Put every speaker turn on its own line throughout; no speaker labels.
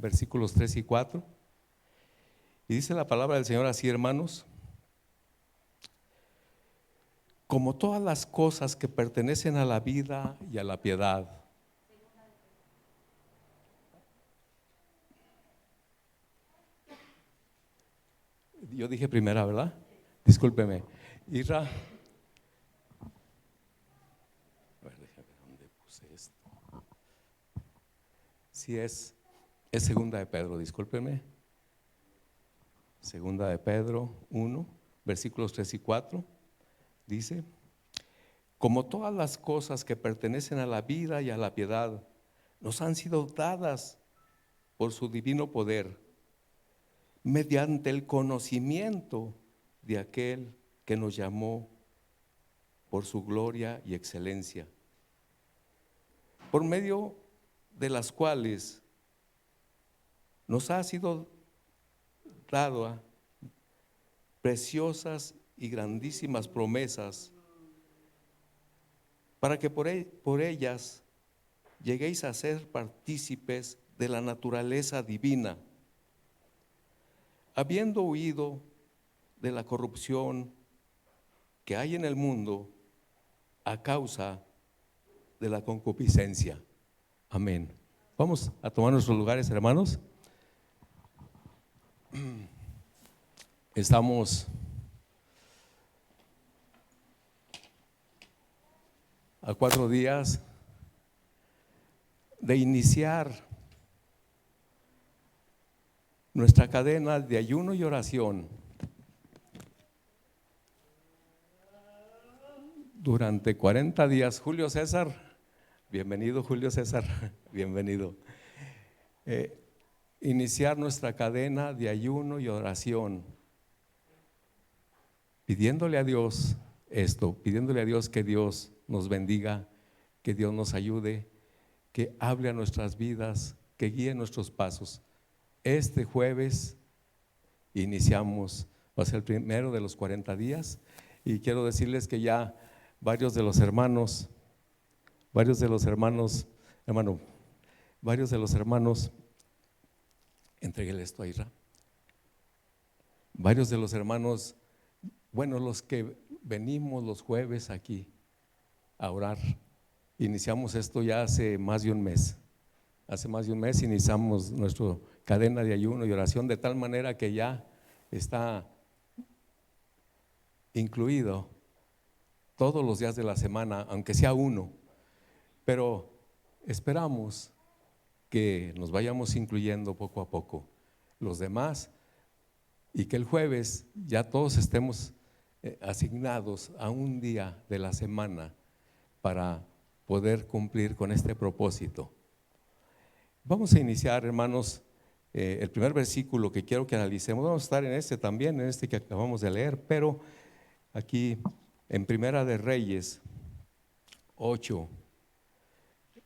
versículos 3 y 4. Y dice la palabra del Señor así, hermanos: como todas las cosas que pertenecen a la vida y a la piedad. Yo dije primera, ¿verdad? Discúlpeme. Irra. A ver, déjame ver dónde puse esto. Sí, es segunda de Pedro, discúlpeme. Segunda de Pedro 1, versículos 3 y 4. Dice: como todas las cosas que pertenecen a la vida y a la piedad nos han sido dadas por su divino poder, mediante el conocimiento de aquel que nos llamó por su gloria y excelencia, por medio de las cuales nos ha sido dado preciosas y grandísimas promesas, para que por ellas lleguéis a ser partícipes de la naturaleza divina, habiendo huido de la corrupción que hay en el mundo a causa de la concupiscencia. Amén. Vamos a tomar nuestros lugares, hermanos. Estamos a 4 días de iniciar nuestra cadena de ayuno y oración durante 40 días. Julio César, bienvenido. Julio César, bienvenido. Iniciar nuestra cadena de ayuno y oración, pidiéndole a Dios pidiéndole a Dios que Dios nos bendiga, que Dios nos ayude, que hable a nuestras vidas, que guíe nuestros pasos. Este jueves iniciamos, va a ser el primero de los 40 días, y quiero decirles que ya varios de los hermanos, entréguele esto a Isra. Varios de los hermanos, los que venimos los jueves aquí a orar, iniciamos esto ya hace más de un mes. Hace más de un mes iniciamos nuestra cadena de ayuno y oración, de tal manera que ya está incluido todos los días de la semana, aunque sea uno, pero esperamos que nos vayamos incluyendo poco a poco los demás, y que el jueves ya todos estemos asignados a un día de la semana para poder cumplir con este propósito. Vamos a iniciar, hermanos, el primer versículo que quiero que analicemos. Vamos a estar en este también, en este que acabamos de leer, pero aquí en Primera de Reyes 8,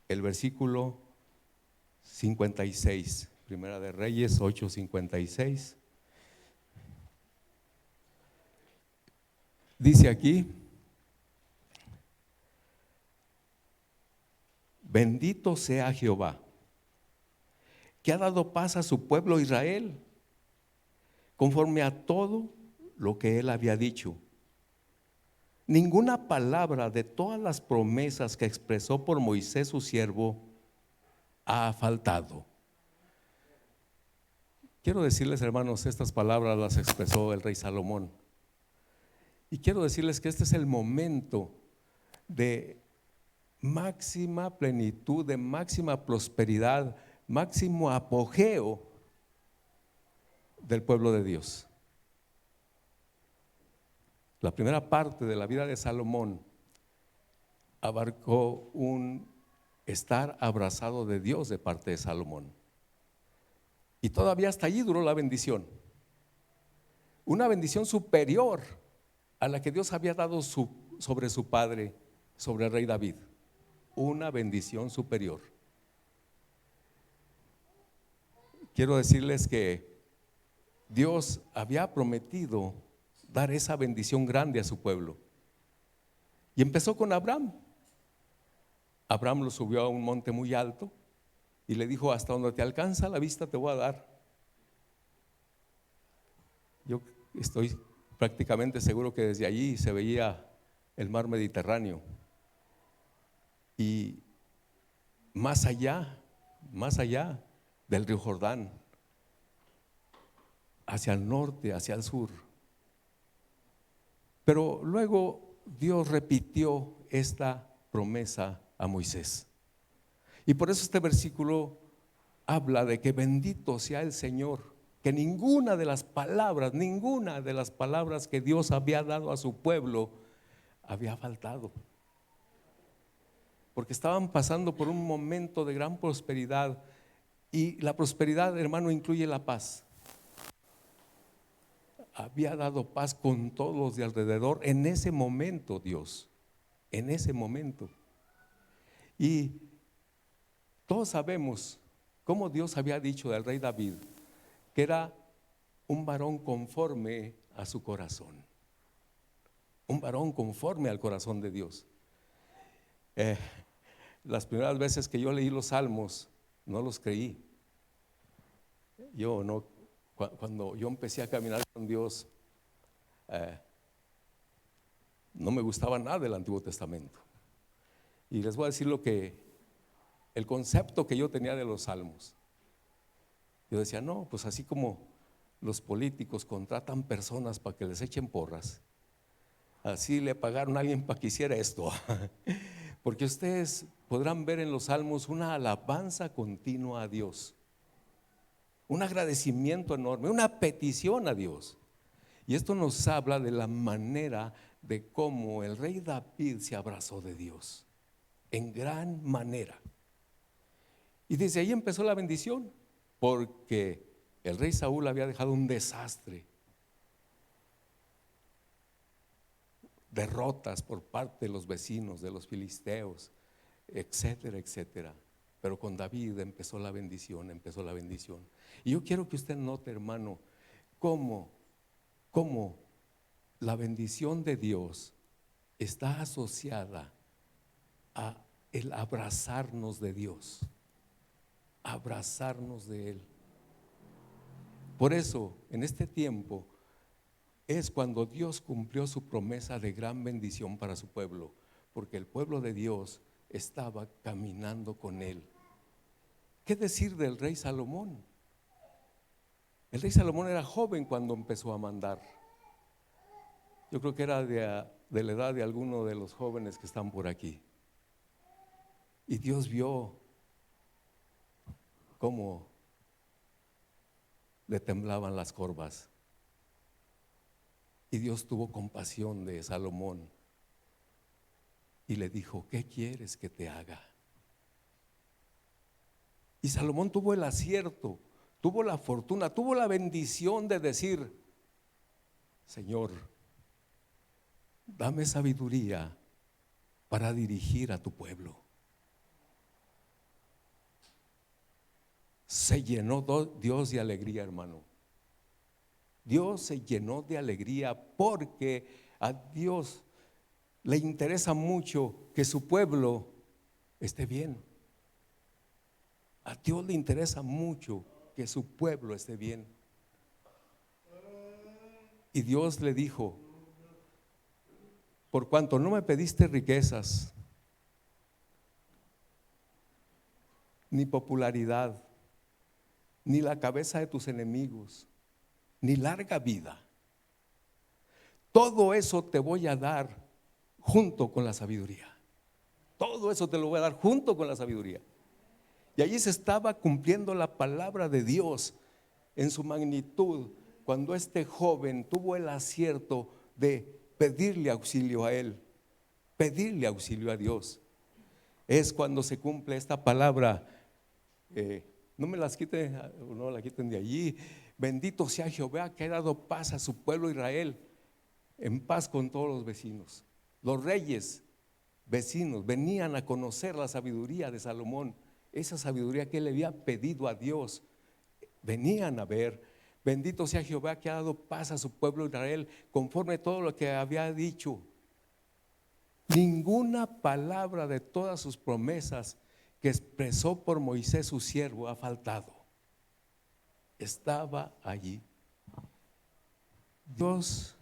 el versículo 56. Primera de Reyes 8, 56. Dice aquí: bendito sea Jehová, que ha dado paz a su pueblo Israel, conforme a todo lo que él había dicho. Ninguna palabra de todas las promesas que expresó por Moisés su siervo ha faltado. Quiero decirles, hermanos, estas palabras las expresó el rey Salomón, y quiero decirles que este es el momento de máxima plenitud, de máxima prosperidad, máximo apogeo del pueblo de Dios. La primera parte de la vida de Salomón abarcó un estar abrazado de Dios de parte de Salomón, y todavía hasta allí duró la bendición, una bendición superior a la que Dios había dado sobre su padre, sobre el rey David. Una bendición superior. Quiero decirles que Dios había prometido dar esa bendición grande a su pueblo, y empezó con Abraham. Abraham lo subió a un monte muy alto, y le dijo: hasta donde te alcanza la vista te voy a dar. Yo estoy prácticamente seguro que desde allí se veía el mar Mediterráneo, y más allá del río Jordán, hacia el norte, hacia el sur. Pero luego Dios repitió esta promesa a Moisés. Y por eso este versículo habla de que bendito sea el Señor, que ninguna de las palabras que Dios había dado a su pueblo había faltado. Porque estaban pasando por un momento de gran prosperidad, y la prosperidad, hermano, incluye la paz. Había dado paz con todos los de alrededor en ese momento, Dios, en ese momento. Y todos sabemos cómo Dios había dicho del rey David que era un varón conforme a su corazón, un varón conforme al corazón de Dios. Las primeras veces que yo leí los salmos no los creí. Cuando yo empecé a caminar con Dios, no me gustaba nada del Antiguo Testamento. Y les voy a decir el concepto que yo tenía de los salmos. Yo decía: no, pues así como los políticos contratan personas para que les echen porras, así le pagaron a alguien para que hiciera esto. Porque ustedes podrán ver en los salmos una alabanza continua a Dios, un agradecimiento enorme, una petición a Dios. Y esto nos habla de la manera de cómo el rey David se abrazó de Dios en gran manera. Y desde ahí empezó la bendición, porque el rey Saúl había dejado un desastre, derrotas por parte de los vecinos, de los filisteos, etcétera, etcétera. Pero con David empezó la bendición. Y yo quiero que usted note, hermano, cómo la bendición de Dios está asociada a el abrazarnos de Dios, abrazarnos de Él. Por eso, en este tiempo es cuando Dios cumplió su promesa de gran bendición para su pueblo, porque el pueblo de Dios estaba caminando con Él. ¿Qué decir del rey Salomón? El rey Salomón era joven cuando empezó a mandar. Yo creo que era de la edad de alguno de los jóvenes que están por aquí. Y Dios vio cómo le temblaban las corvas. Y Dios tuvo compasión de Salomón y le dijo: ¿qué quieres que te haga? Y Salomón tuvo el acierto, tuvo la fortuna, tuvo la bendición de decir: Señor, dame sabiduría para dirigir a tu pueblo. Se llenó Dios de alegría, hermano. Dios se llenó de alegría porque a Dios le interesa mucho que su pueblo esté bien. A Dios le interesa mucho que su pueblo esté bien. Y Dios le dijo: por cuanto no me pediste riquezas, ni popularidad, ni la cabeza de tus enemigos, ni larga vida, todo eso te voy a dar junto con la sabiduría. Todo eso te lo voy a dar junto con la sabiduría. Y allí se estaba cumpliendo la palabra de Dios en su magnitud, cuando este joven tuvo el acierto de pedirle auxilio a Él, pedirle auxilio a Dios. Es cuando se cumple esta palabra. No me las quiten, no la quiten de allí. Bendito sea Jehová, que ha dado paz a su pueblo Israel, en paz con todos los vecinos. Los reyes vecinos venían a conocer la sabiduría de Salomón, esa sabiduría que él le había pedido a Dios. Venían a ver. Bendito sea Jehová, que ha dado paz a su pueblo Israel, conforme a todo lo que había dicho. Ninguna palabra de todas sus promesas que expresó por Moisés su siervo ha faltado. Estaba allí. Dios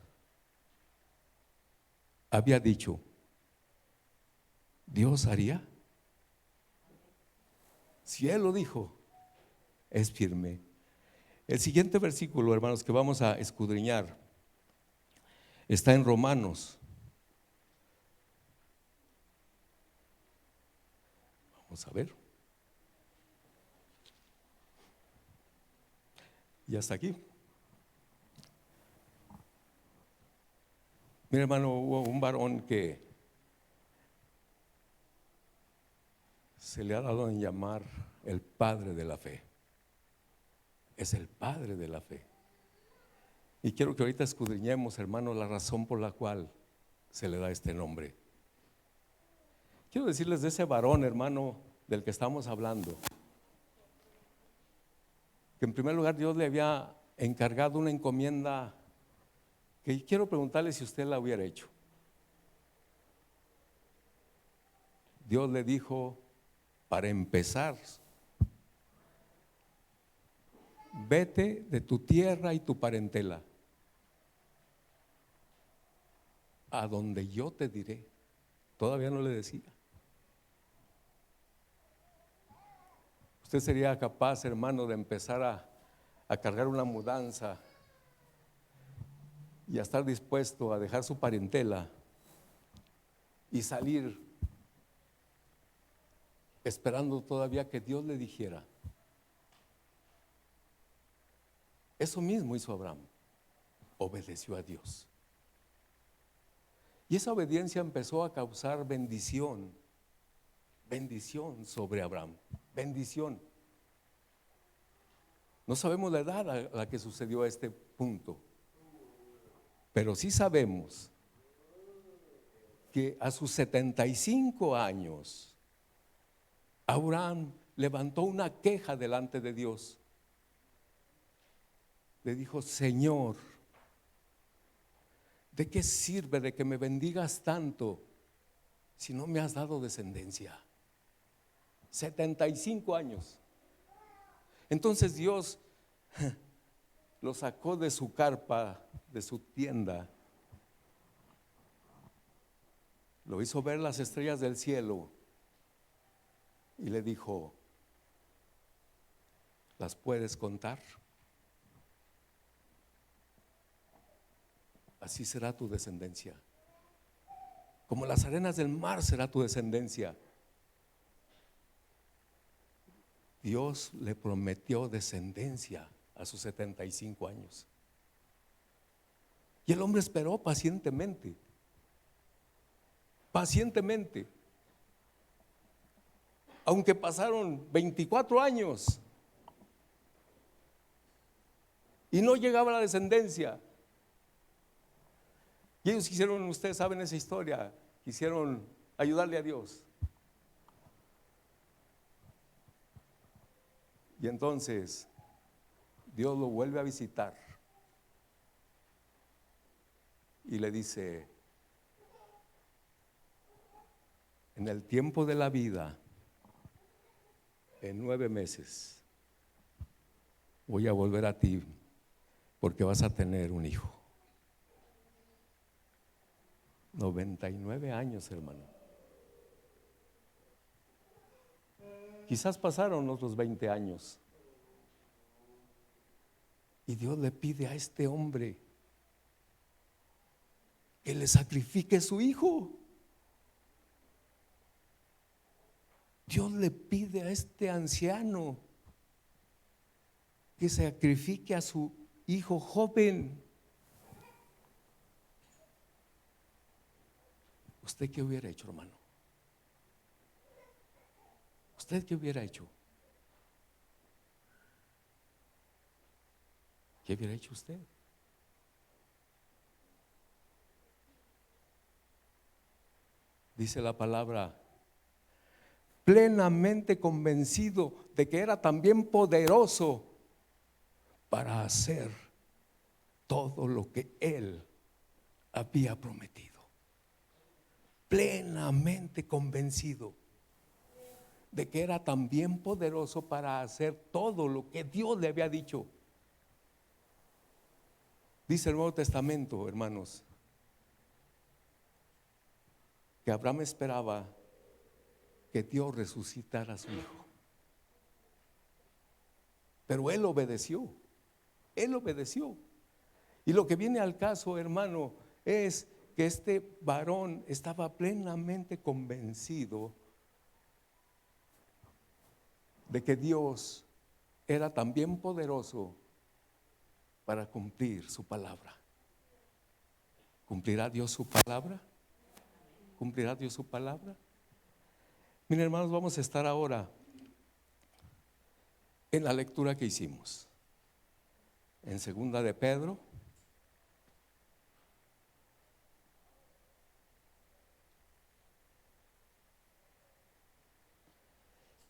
había dicho, Dios haría. Si Él lo dijo, es firme. El siguiente versículo, hermanos, que vamos a escudriñar, está en Romanos. Vamos a ver. Y hasta aquí. Mira, hermano, hubo un varón que se le ha dado en llamar el padre de la fe. Es el padre de la fe. Y quiero que ahorita escudriñemos, hermano, la razón por la cual se le da este nombre. Quiero decirles de ese varón, hermano, del que estamos hablando, que en primer lugar Dios le había encargado una encomienda que quiero preguntarle si usted la hubiera hecho. Dios le dijo, para empezar, vete de tu tierra y tu parentela a donde yo te diré. Todavía no le decía. Usted sería capaz, hermano, de empezar a cargar una mudanza y a estar dispuesto a dejar su parentela y salir esperando todavía que Dios le dijera. Eso mismo hizo Abraham. Obedeció a Dios. Y esa obediencia empezó a causar bendición sobre Abraham, bendición. No sabemos la edad a la que sucedió a este punto, pero sí sabemos que a sus 75 años, Abraham levantó una queja delante de Dios. Le dijo, Señor, ¿de qué sirve de que me bendigas tanto si no me has dado descendencia? 75 años. Entonces Dios lo sacó de su carpa, de su tienda, lo hizo ver las estrellas del cielo y le dijo, ¿las puedes contar? Así será tu descendencia. Como las arenas del mar será tu descendencia. Dios le prometió descendencia a sus 75 años. Y el hombre esperó pacientemente. Pacientemente. Aunque pasaron 24 años y no llegaba la descendencia. Y ellos quisieron, ustedes saben esa historia, quisieron ayudarle a Dios. Y entonces Dios lo vuelve a visitar y le dice, en el tiempo de la vida, en 9 meses, voy a volver a ti porque vas a tener un hijo. 99 años, hermano. Quizás pasaron otros 20 años. Y Dios le pide a este hombre que le sacrifique su hijo. Dios le pide a este anciano que sacrifique a su hijo joven. ¿Usted qué hubiera hecho, hermano? ¿Usted qué hubiera hecho? ¿Qué hubiera hecho usted? Dice la palabra, plenamente convencido de que era también poderoso para hacer todo lo que él había prometido. Plenamente convencido. de que era también poderoso para hacer todo lo que Dios le había dicho. Dice el Nuevo Testamento, hermanos, que Abraham esperaba que Dios resucitara a su hijo. Pero él obedeció, él obedeció. Y lo que viene al caso, hermano, es que este varón estaba plenamente convencido de que Dios era también poderoso para cumplir su palabra. ¿Cumplirá Dios su palabra? ¿Cumplirá Dios su palabra? Miren, hermanos, vamos a estar ahora en la lectura que hicimos en segunda de Pedro.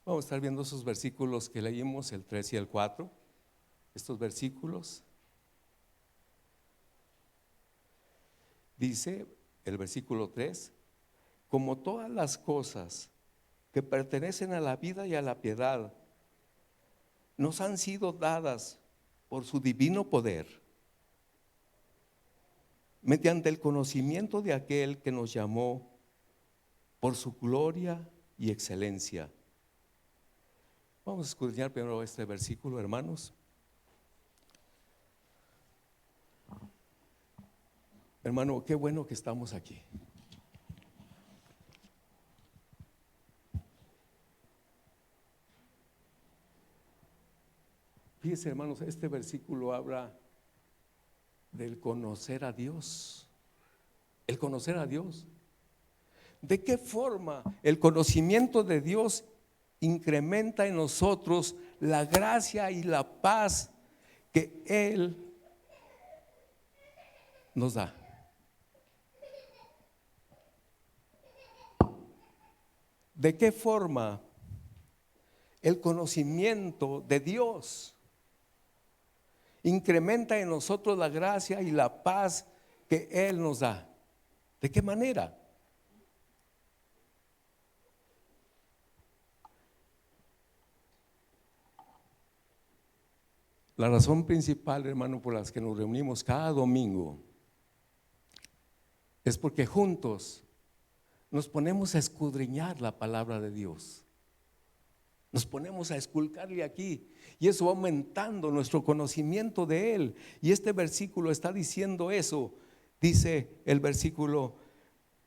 Vamos a estar viendo esos versículos que leímos, el 3 y el 4. Estos versículos. Dice el versículo 3: como todas las cosas que pertenecen a la vida y a la piedad nos han sido dadas por su divino poder, mediante el conocimiento de aquel que nos llamó por su gloria y excelencia. Vamos a escudriñar primero este versículo, hermanos. Hermano, qué bueno que estamos aquí. Fíjense, hermanos, este versículo habla del conocer a Dios. El conocer a Dios. ¿De qué forma el conocimiento de Dios incrementa en nosotros la gracia y la paz que Él nos da? ¿De qué forma el conocimiento de Dios incrementa en nosotros la gracia y la paz que Él nos da? ¿De qué manera? La razón principal, hermano, por las que nos reunimos cada domingo es porque juntos nos ponemos a escudriñar la palabra de Dios. Nos ponemos a esculcarle aquí y eso va aumentando nuestro conocimiento de Él. Y este versículo está diciendo eso. Dice el versículo: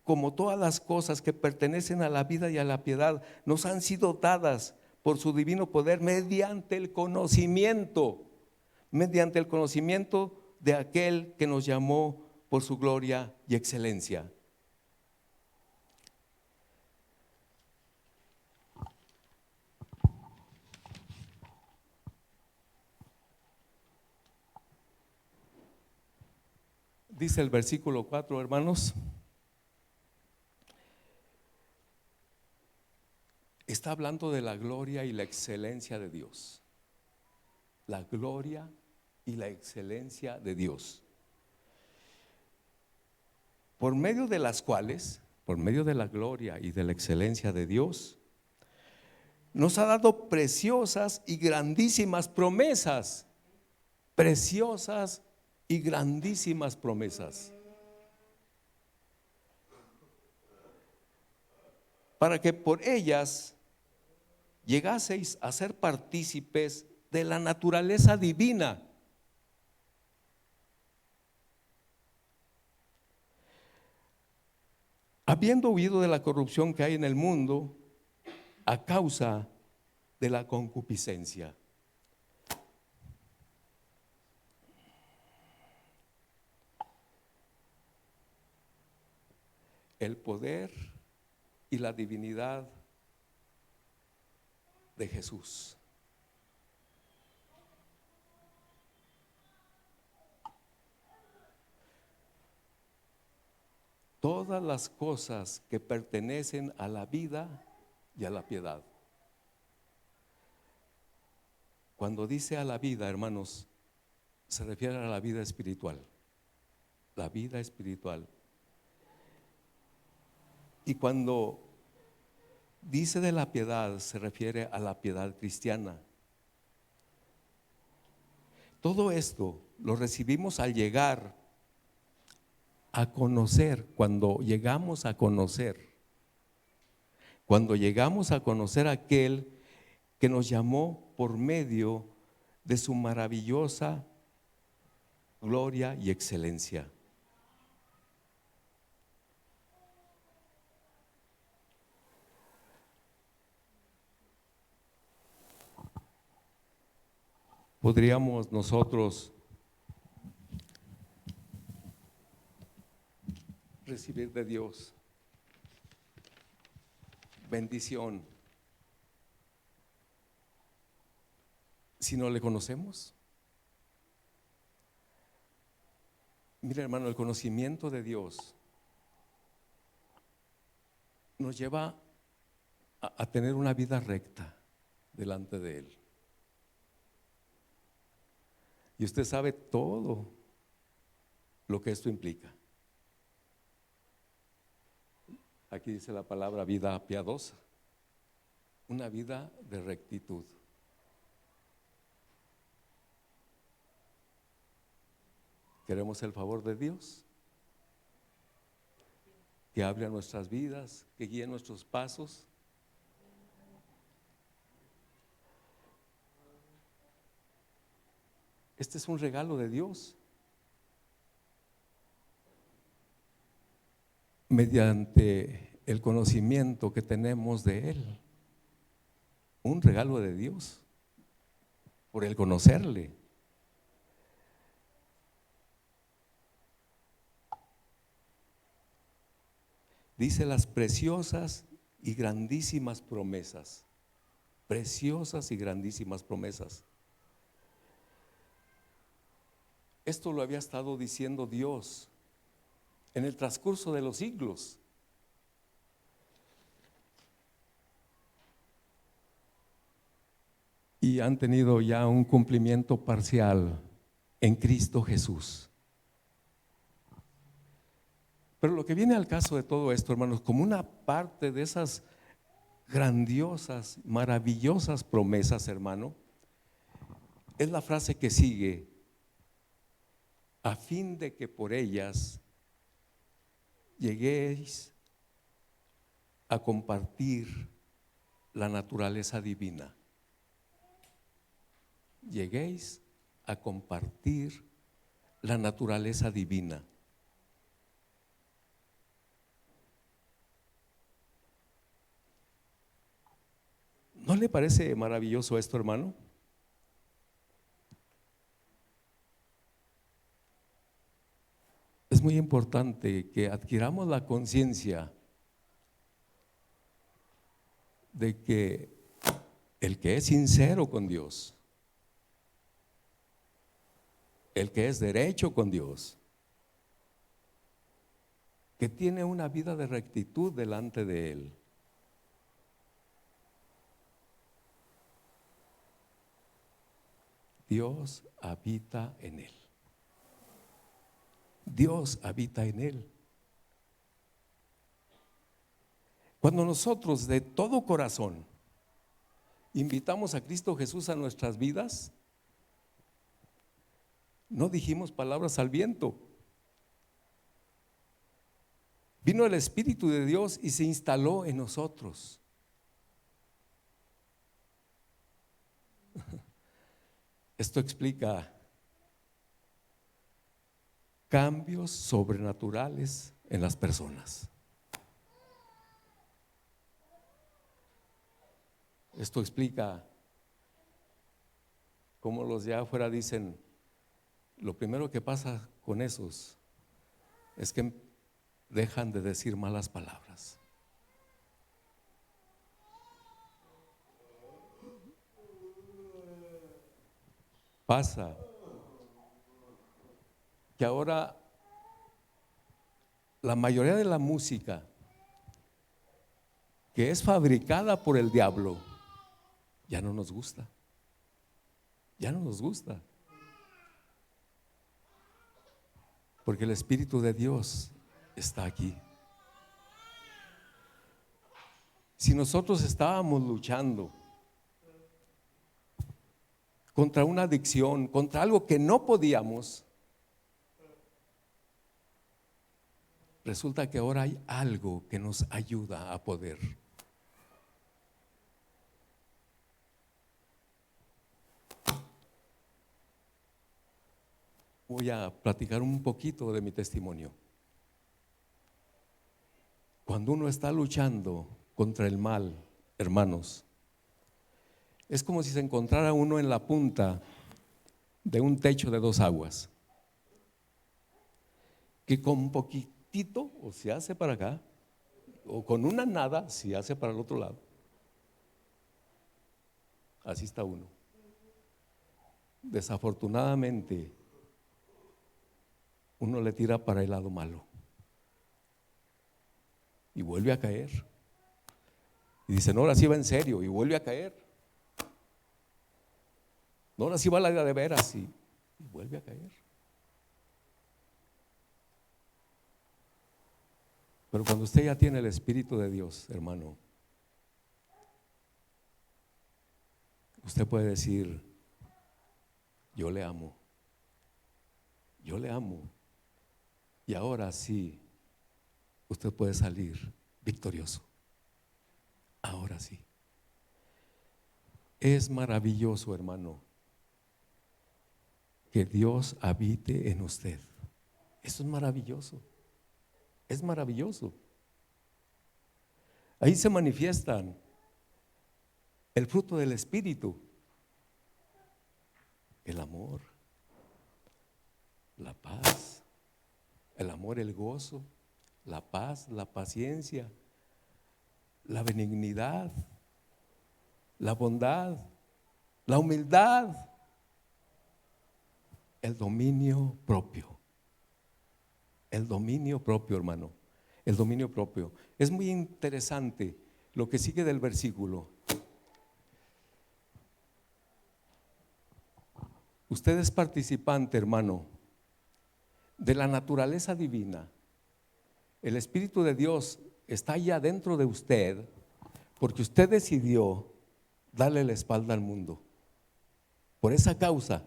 como todas las cosas que pertenecen a la vida y a la piedad nos han sido dadas por su divino poder mediante el conocimiento de aquel que nos llamó por su gloria y excelencia. Dice el versículo 4, hermanos, está hablando de la gloria y la excelencia de Dios. La gloria y la excelencia de Dios, por medio de las cuales, por medio de la gloria y de la excelencia de Dios, nos ha dado preciosas y grandísimas promesas. Preciosas y grandísimas promesas, para que por ellas llegaseis a ser partícipes de la naturaleza divina, habiendo huido de la corrupción que hay en el mundo a causa de la concupiscencia. El poder y la divinidad de Jesús. Todas las cosas que pertenecen a la vida y a la piedad. Cuando dice a la vida, hermanos, se refiere a la vida espiritual. La vida espiritual. Y cuando dice de la piedad, se refiere a la piedad cristiana. Todo esto lo recibimos al llegar a conocer, cuando llegamos a conocer a aquel que nos llamó por medio de su maravillosa gloria y excelencia. Podríamos nosotros recibir de Dios bendición si no le conocemos. Mira, hermano, el conocimiento de Dios nos lleva a tener una vida recta delante de Él. Y usted sabe todo lo que esto implica. Aquí dice la palabra vida piadosa, una vida de rectitud. Queremos el favor de Dios, que hable a nuestras vidas, que guíe nuestros pasos. Este es un regalo de Dios. Mediante el conocimiento que tenemos de Él, un regalo de Dios, por el conocerle. Dice las preciosas y grandísimas promesas, preciosas y grandísimas promesas. Esto lo había estado diciendo Dios en el transcurso de los siglos. Y han tenido ya un cumplimiento parcial en Cristo Jesús. Pero lo que viene al caso de todo esto, hermanos, como una parte de esas grandiosas, maravillosas promesas, hermano, es la frase que sigue: a fin de que por ellas lleguéis a compartir la naturaleza divina. Lleguéis a compartir la naturaleza divina. ¿No le parece maravilloso esto, hermano? Es muy importante que adquiramos la conciencia de que el que es sincero con Dios, el que es derecho con Dios, que tiene una vida de rectitud delante de Él, Dios habita en él. Dios habita en él. Cuando nosotros de todo corazón invitamos a Cristo Jesús a nuestras vidas, no dijimos palabras al viento. Vino el Espíritu de Dios y se instaló en nosotros. Esto explica cambios sobrenaturales en las personas. Esto explica cómo los de afuera dicen: lo primero que pasa con esos es que dejan de decir malas palabras. Pasa que ahora la mayoría de la música que es fabricada por el diablo ya no nos gusta. Ya no nos gusta. Porque el Espíritu de Dios está aquí. Si nosotros estábamos luchando contra una adicción, contra algo que no podíamos, resulta que ahora hay algo que nos ayuda a poder. Voy a platicar un poquito de mi testimonio. Cuando uno está luchando contra el mal, hermanos, es como si se encontrara uno en la punta de un techo de dos aguas, que con poquitito o se hace para acá, o con una nada se hace para el otro lado. Así está uno. Desafortunadamente, uno le tira para el lado malo y vuelve a caer. Y dice, no, ahora sí va en serio, y vuelve a caer. No, ahora sí va la de veras, y vuelve a caer. Pero cuando usted ya tiene el Espíritu de Dios, hermano, usted puede decir, yo le amo, yo le amo. Y ahora sí, usted puede salir victorioso. Ahora sí. Es maravilloso, hermano, que Dios habite en usted. Eso es maravilloso. Es maravilloso. Ahí se manifiestan el fruto del Espíritu: el amor, la paz, el amor, el gozo, la paz, la paciencia, la benignidad, la bondad, la humildad, el dominio propio. El dominio propio, hermano, el dominio propio. Es muy interesante lo que sigue del versículo. Usted es participante, hermano, de la naturaleza divina. El Espíritu de Dios está allá dentro de usted porque usted decidió darle la espalda al mundo. Por esa causa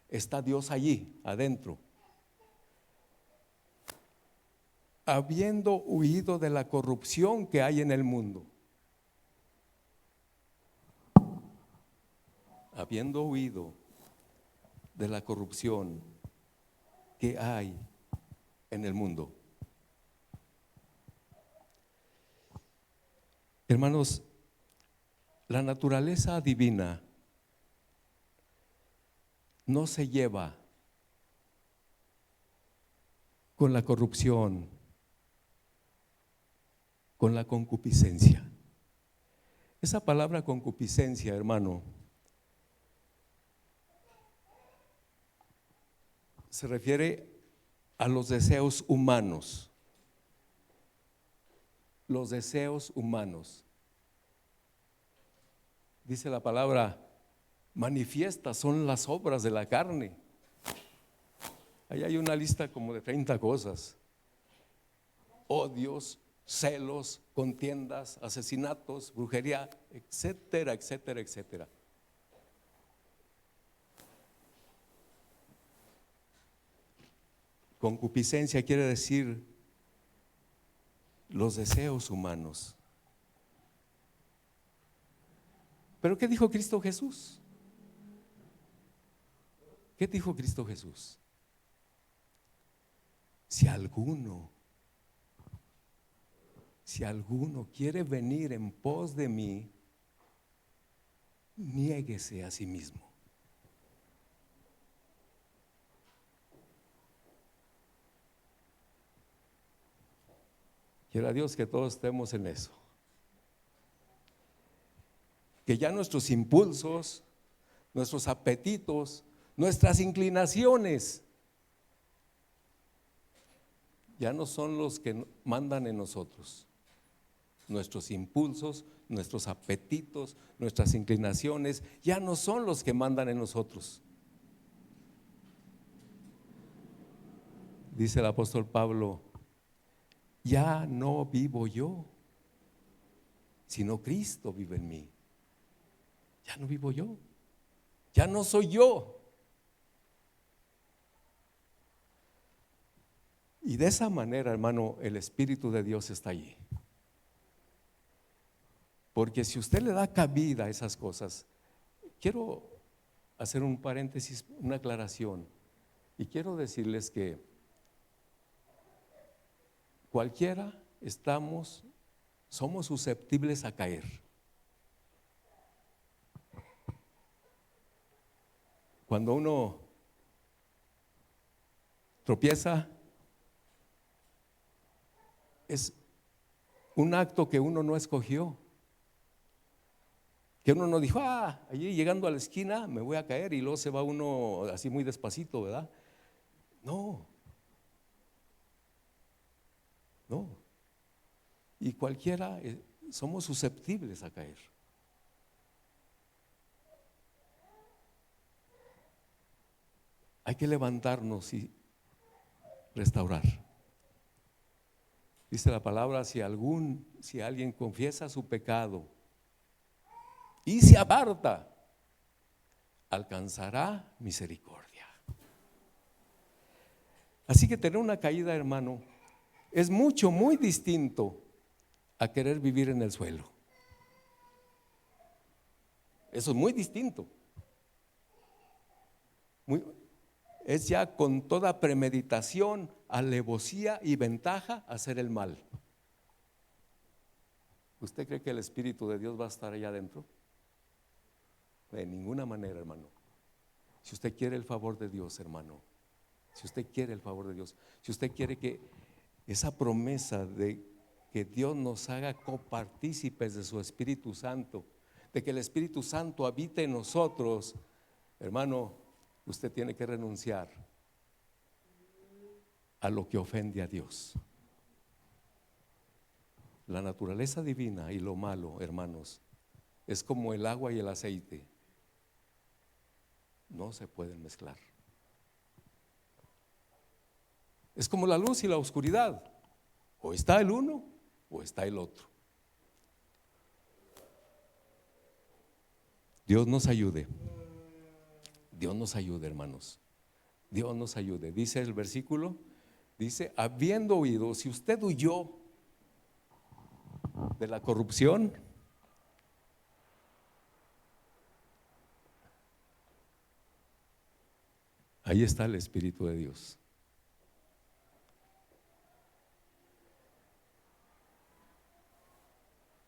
está Dios allí adentro. Habiendo huido de la corrupción que hay en el mundo. Habiendo huido de la corrupción que hay en el mundo. Hermanos, la naturaleza divina no se lleva con la corrupción, con la concupiscencia. Esa palabra concupiscencia, hermano, se refiere a los deseos humanos. Los deseos humanos. Dice la palabra, manifiestas son las obras de la carne. Ahí hay una lista como de 30 cosas: odios, celos, contiendas, asesinatos, brujería, etcétera, etcétera, etcétera. Concupiscencia quiere decir los deseos humanos. ¿Pero qué dijo Cristo Jesús? ¿Qué dijo Cristo Jesús? Si alguno quiere venir en pos de mí, niéguese a sí mismo. Quiera Dios que todos estemos en eso. Que ya nuestros impulsos, nuestros apetitos, nuestras inclinaciones ya no son los que mandan en nosotros. Nuestros impulsos, nuestros apetitos, nuestras inclinaciones ya no son los que mandan en nosotros. Dice el apóstol Pablo, ya no vivo yo, sino Cristo vive en mí. Ya no vivo yo, ya no soy yo. Y de esa manera, hermano, el Espíritu de Dios está allí. Porque si usted le da cabida a esas cosas, quiero hacer un paréntesis, una aclaración. Y quiero decirles que cualquiera somos susceptibles a caer. Cuando uno tropieza, es un acto que uno no escogió, que uno no dijo, allí llegando a la esquina me voy a caer, y luego se va uno así muy despacito, ¿verdad? No. Y cualquiera somos susceptibles a caer. Hay que levantarnos y restaurar. Dice la palabra, si alguien confiesa su pecado y se aparta, alcanzará misericordia. Así que tener una caída, hermano, es muy distinto a querer vivir en el suelo. Eso es muy distinto. Es ya con toda premeditación, alevosía y ventaja hacer el mal. ¿Usted cree que el Espíritu de Dios va a estar allá adentro? De ninguna manera, hermano. Si usted quiere el favor de Dios, hermano, si usted quiere el favor de Dios, si usted quiere que esa promesa de que Dios nos haga copartícipes de su Espíritu Santo, de que el Espíritu Santo habite en nosotros, hermano, usted tiene que renunciar a lo que ofende a Dios. La naturaleza divina y lo malo, hermanos, es como el agua y el aceite. No se pueden mezclar. Es como la luz y la oscuridad. O está el uno o está el otro. Dios nos ayude. Dios nos ayude, hermanos. Dios nos ayude. Dice el versículo, dice, habiendo huido, si usted huyó de la corrupción, ahí está el Espíritu de Dios.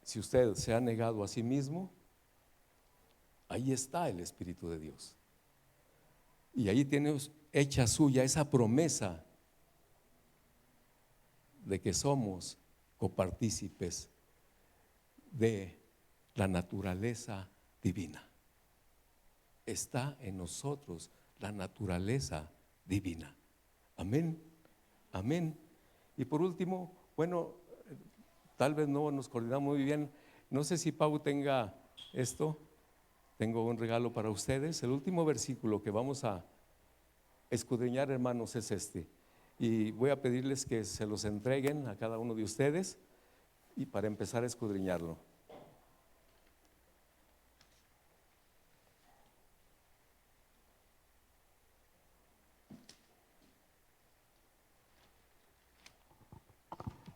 Si usted se ha negado a sí mismo, ahí está el Espíritu de Dios. Y ahí tiene hecha suya esa promesa de que somos copartícipes de la naturaleza divina. Está en nosotros la naturaleza divina. Amén, amén. Y por último, bueno, tal vez no nos coordinamos muy bien. No sé si Pau tenga esto. Tengo un regalo para ustedes. El último versículo que vamos a escudriñar, hermanos, es este. Y voy a pedirles que se los entreguen a cada uno de ustedes y para empezar a escudriñarlo.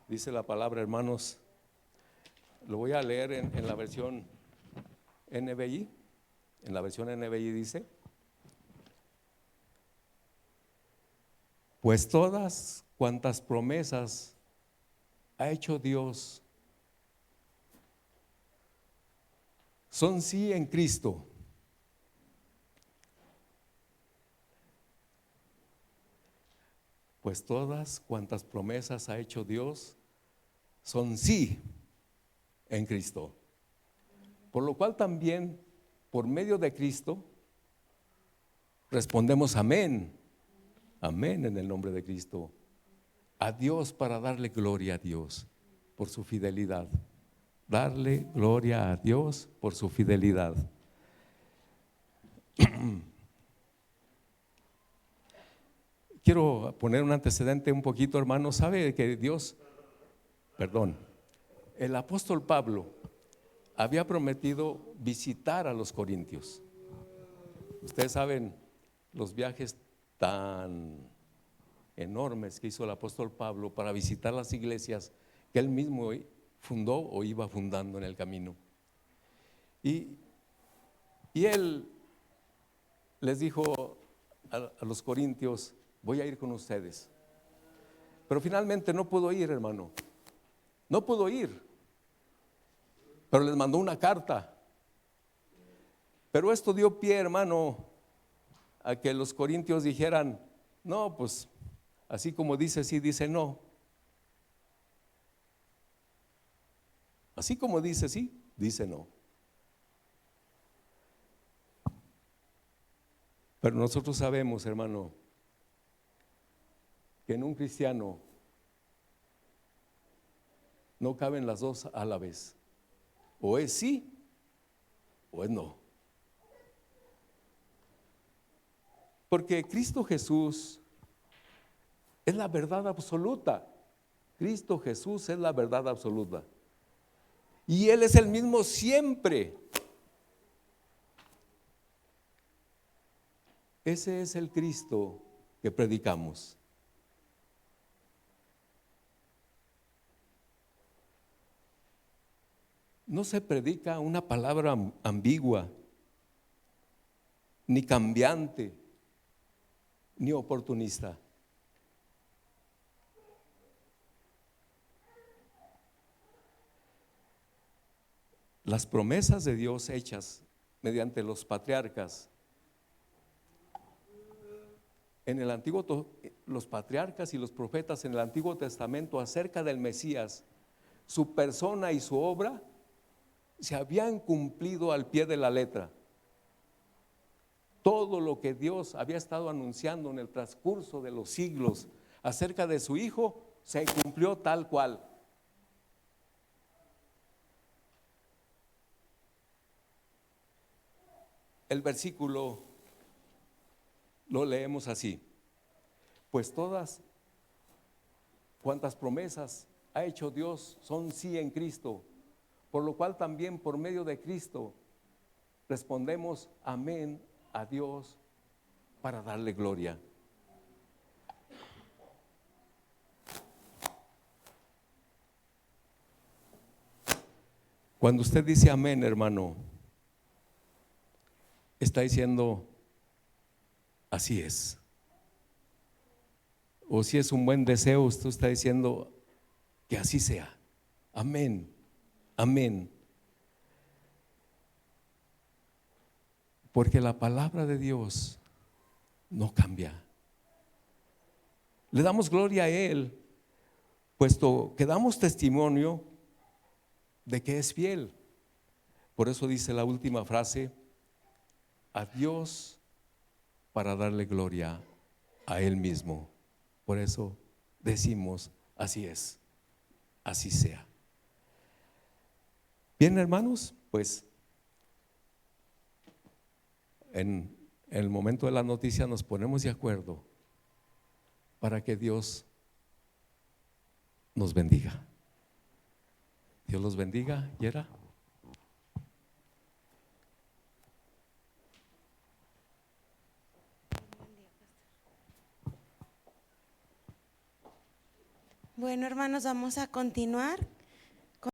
Dice la palabra, hermanos, lo voy a leer en la versión NBI. En la versión NBI dice: pues todas cuantas promesas ha hecho Dios son sí en Cristo. Pues todas cuantas promesas ha hecho Dios son sí en Cristo. Por lo cual también, por medio de Cristo, respondemos amén. Amén en el nombre de Cristo. A Dios, para darle gloria a Dios por su fidelidad. Darle gloria a Dios por su fidelidad. Quiero poner un antecedente un poquito, hermano. Sabe que Dios, el apóstol Pablo, había prometido visitar a los corintios. Ustedes saben los viajes tan enormes que hizo el apóstol Pablo para visitar las iglesias que él mismo fundó o iba fundando en el camino. Y él les dijo a los corintios: voy a ir con ustedes. Pero finalmente no pudo ir, hermano. No pudo ir. Pero les mandó una carta. Pero esto dio pie, hermano, a que los corintios dijeran: no, pues así como dice sí, dice no. Así como dice sí, dice no. Pero nosotros sabemos, hermano, que en un cristiano no caben las dos a la vez. O es sí o es no. Porque Cristo Jesús es la verdad absoluta. Cristo Jesús es la verdad absoluta. Y Él es el mismo siempre. Ese es el Cristo que predicamos. No se predica una palabra ambigua, ni cambiante, ni oportunista. Las promesas de Dios hechas mediante los patriarcas en el Antiguo, los patriarcas y los profetas en el Antiguo Testamento acerca del Mesías, su persona y su obra se habían cumplido al pie de la letra. Todo lo que Dios había estado anunciando en el transcurso de los siglos acerca de su Hijo se cumplió tal cual. El versículo lo leemos así: pues todas cuantas promesas ha hecho Dios son sí en Cristo, por lo cual también por medio de Cristo respondemos amén a Dios para darle gloria. Cuando usted dice amén, hermano, está diciendo así es. O si es un buen deseo, usted está diciendo que así sea. Amén, amén. Porque la palabra de Dios no cambia. Le damos gloria a Él, puesto que damos testimonio de que es fiel. Por eso dice la última frase: a Dios para darle gloria a Él mismo. Por eso decimos así es, así sea. Bien, hermanos, pues en el momento de la noticia nos ponemos de acuerdo para que Dios nos bendiga. Dios los bendiga, Yera.
Bueno, hermanos, vamos a continuar